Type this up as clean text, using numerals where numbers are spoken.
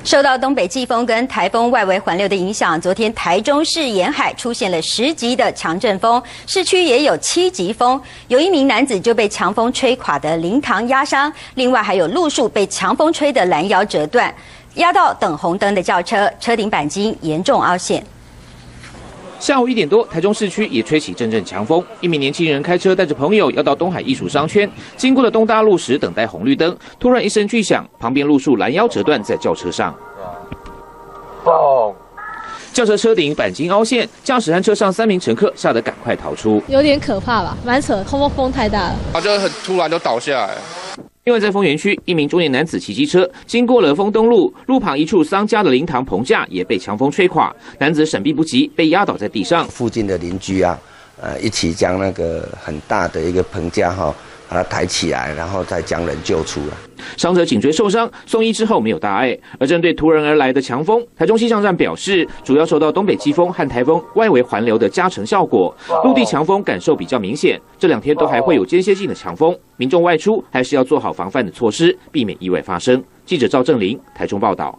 受到东北季风跟台风外围环流的影响，昨天台中市沿海出现了10级的强阵风，市区也有7级风，有1名男子就被强风吹垮的灵堂压伤，另外还有路树被强风吹得拦腰折断，压到等红灯的轿车，车顶钣金严重凹陷。 下午1点多，台中市区也吹起阵阵强风。一名年轻人开车带着朋友要到东海艺术商圈，经过了东大路时等待红绿灯，突然一声巨响，旁边路树拦腰折断在轿车上。嘣！轿车车顶钣金凹陷，驾驶和车上3名乘客吓得赶快逃出。有点可怕吧，蛮扯，风太大了，他就很突然就倒下来。 另外，在丰原区，一名中年男子骑机车经过了丰东路，路旁一处商家的灵堂棚架也被强风吹垮，男子闪避不及，被压倒在地上。附近的邻居啊，一起将那个很大的一个棚架把它抬起来，然后再将人救出来。伤者颈椎受伤，送医之后没有大碍。而针对突然而来的强风，台中气象站表示，主要受到东北季风和台风外围环流的加成效果，陆地强风感受比较明显。这2天都还会有间歇性的强风，民众外出还是要做好防范的措施，避免意外发生。记者赵正霖，台中报道。